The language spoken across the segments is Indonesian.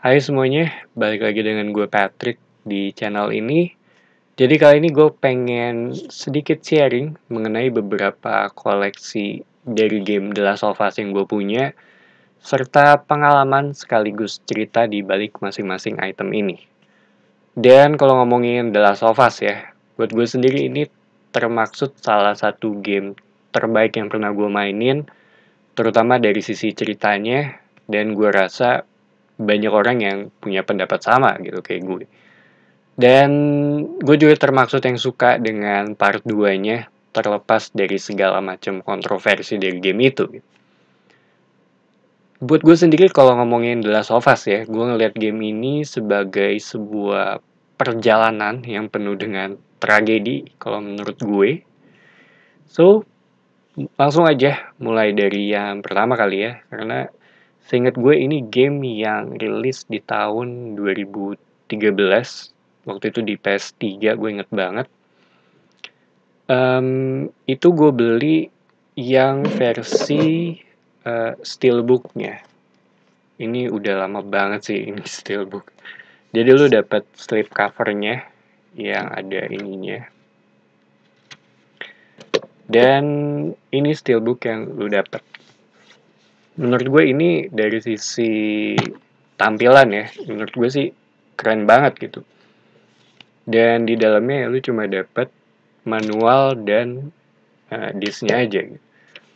Hai semuanya, balik lagi dengan gue Patrick di channel ini. Jadi kali ini gue pengen sedikit sharing mengenai beberapa koleksi dari game The Last of Us yang gue punya, serta pengalaman sekaligus cerita di balik masing-masing item ini. Dan kalau ngomongin The Last of Us ya, buat gue sendiri ini termaksud salah satu game terbaik yang pernah gue mainin, terutama dari sisi ceritanya, dan gue rasa banyak orang yang punya pendapat sama gitu kayak gue. Dan gue juga termaksud yang suka dengan part 2-nya, terlepas dari segala macam kontroversi dari game itu. Buat gue sendiri kalau ngomongin The Last of Us ya, gue ngeliat game ini sebagai sebuah perjalanan yang penuh dengan tragedi kalau menurut gue. So, langsung aja mulai dari yang pertama kali ya, karena seingat gue ini game yang rilis di tahun 2013. Waktu itu di PS3, gue inget banget. Itu gue beli yang versi steelbook-nya. Ini udah lama banget sih ini steelbook. Jadi lu dapat slip cover-nya yang ada ininya. Dan ini steelbook yang lu dapat. Menurut gue ini dari sisi tampilan ya, menurut gue sih keren banget gitu. Dan di dalamnya lu cuma dapat manual dan disknya aja gitu.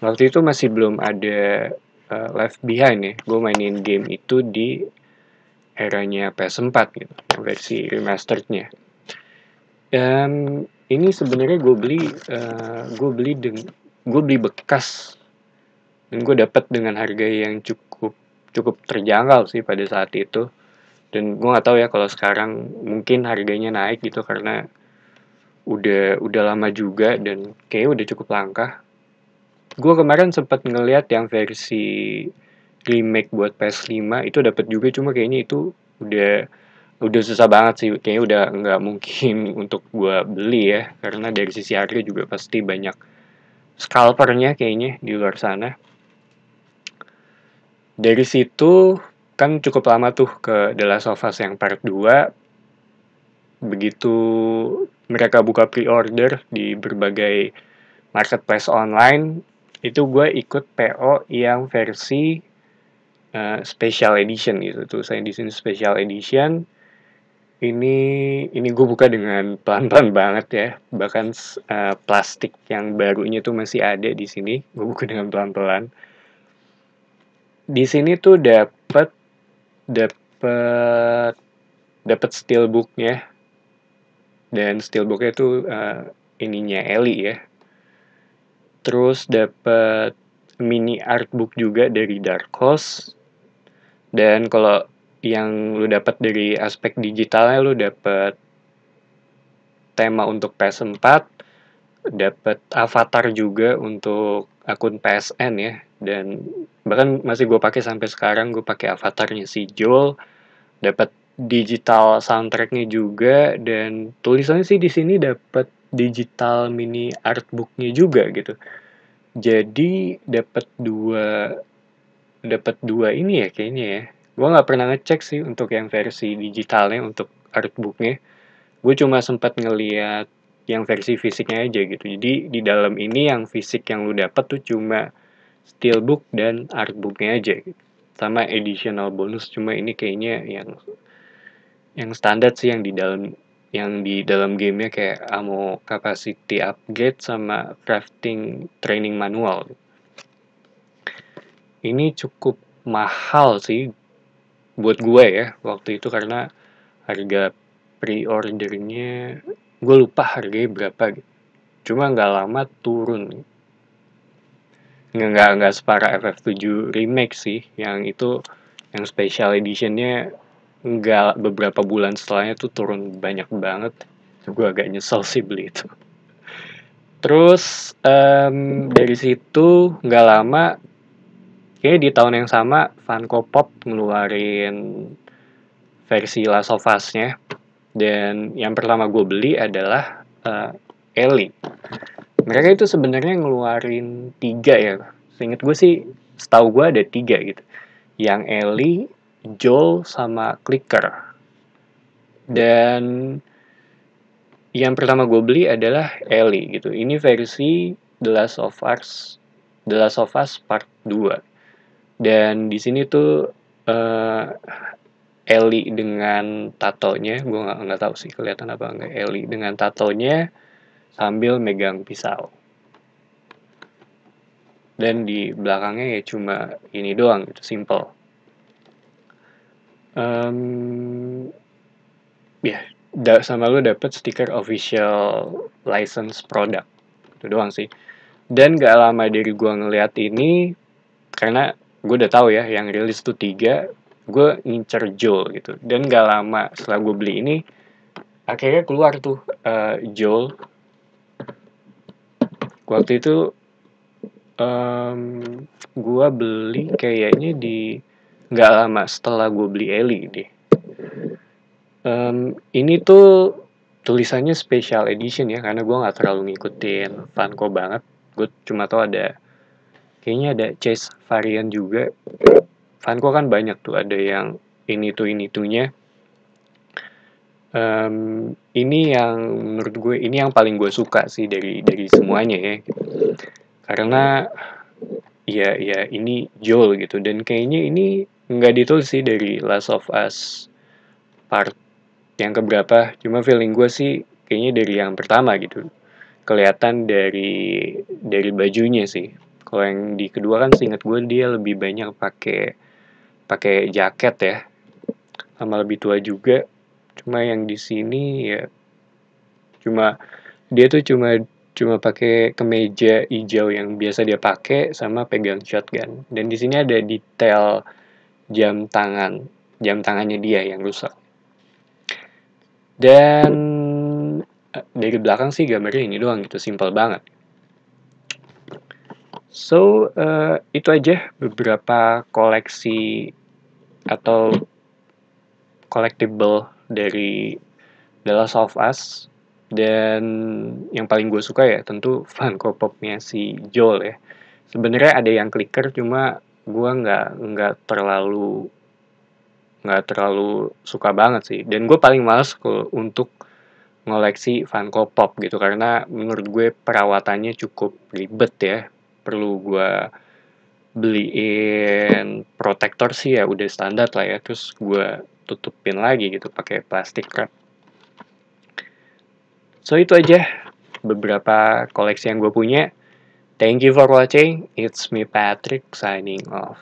Waktu itu masih belum ada Left Behind ya. Gue mainin game itu di eranya PS4 gitu, versi remasterednya. Dan ini sebenarnya gue beli bekas, dan gue dapat dengan harga yang cukup terjangkau sih pada saat itu. Dan gue nggak tahu ya kalau sekarang mungkin harganya naik gitu karena udah lama juga dan kayaknya udah cukup langka. Gue kemarin sempat ngeliat yang versi remake buat PS5 itu dapat juga, cuma kayaknya itu udah susah banget sih, kayaknya udah nggak mungkin untuk gue beli ya, karena dari sisi harga juga pasti banyak scalpernya kayaknya di luar sana. Dari situ kan cukup lama tuh ke The Last of Us yang part 2. Begitu mereka buka pre-order di berbagai marketplace online, itu gue ikut PO yang versi special edition gitu tuh. Saya di sini special edition. Ini gue buka dengan pelan-pelan banget ya. Bahkan plastik yang barunya tuh masih ada di sini. Gue buka dengan pelan-pelan. Di sini tuh dapat steelbooknya, dan steelbooknya tuh ininya Ellie ya. Terus dapat mini artbook juga dari Dark Horse. Dan kalau yang lu dapat dari aspek digitalnya, lu dapat tema untuk PS4, dapat avatar juga untuk akun PSN ya. Dan bahkan masih gue pakai sampai sekarang, gue pakai avatarnya si Joel. Dapat digital soundtracknya juga, dan tulisannya sih di sini dapat digital mini artbooknya juga gitu. Jadi dapat dua ini ya kayaknya ya. Gue nggak pernah ngecek sih untuk yang versi digitalnya untuk artbooknya. Gue cuma sempat ngeliat yang versi fisiknya aja gitu. Jadi di dalam ini yang fisik yang lu dapat tuh cuma steelbook dan artbooknya aja gitu. Sama additional bonus, cuma ini kayaknya yang standar sih yang di dalam gamenya, kayak ammo capacity upgrade sama crafting training manual. Ini cukup mahal sih buat gue ya waktu itu, karena harga pre-ordernya gue lupa harganya berapa gitu. Cuma nggak lama turun. Nggak separah FF7 remake sih, yang itu yang special editionnya nggak beberapa bulan setelahnya tuh turun banyak banget. Gue agak nyesel sih beli itu. Terus dari situ nggak lama, kayaknya di tahun yang sama Funko Pop ngeluarin versi Last of Us-nya. Dan yang pertama gue beli adalah Ellie. Mereka itu sebenarnya ngeluarin 3 ya. Seinget gue sih, setahu gue ada 3 gitu. Yang Ellie, Joel sama Clicker. Dan yang pertama gue beli adalah Ellie gitu. Ini versi The Last of Us Part 2. Dan di sini tuh Ellie dengan tatonya, gue nggak tahu sih kelihatan apa enggak, Ellie dengan tatonya sambil megang pisau. Dan di belakangnya ya cuma ini doang gitu, simple. Sama lu dapet stiker official license product. Itu doang sih. Dan gak lama dari gue ngeliat ini, karena gue udah tahu ya yang rilis tuh 3, gue ngincer Joel gitu. Dan gak lama setelah gue beli ini, akhirnya keluar tuh Joel. Waktu itu gue beli kayaknya di gak lama setelah gue beli Ellie deh. Ini tuh tulisannya special edition ya, karena gue nggak terlalu ngikutin Funko banget. Gue cuma tahu kayaknya ada chase variant juga. Funko kan banyak tuh, ada yang ini tuhnya. Ini yang menurut gue ini yang paling gue suka sih dari semuanya ya. Karena ya ini Joel gitu, dan kayaknya ini nggak ditulis sih dari Last of Us Part yang keberapa, cuma feeling gue sih kayaknya dari yang pertama gitu, kelihatan dari bajunya sih. Kalau yang di kedua kan seingat gue dia lebih banyak pakai jaket ya, sama lebih tua juga. Cuma yang di sini ya dia tuh cuma pakai kemeja hijau yang biasa dia pakai sama pegang shotgun. Dan di sini ada detail jam tangannya dia yang rusak. Dan dari belakang sih gambarnya ini doang gitu, simple banget. So, itu aja beberapa koleksi atau collectible dari The Last of Us. Dan yang paling gue suka ya tentu Funko Pop-nya si Joel ya. Sebenarnya ada yang clicker, cuma gue nggak terlalu suka banget sih. Dan gue paling males untuk ngoleksi Funko Pop gitu, karena menurut gue perawatannya cukup ribet ya. Perlu gue beliin protektor sih ya udah standar lah ya, terus gue tutupin lagi gitu pakai plastik wrap. So itu aja beberapa koleksi yang gue punya. Thank you for watching. It's me Patrick signing off.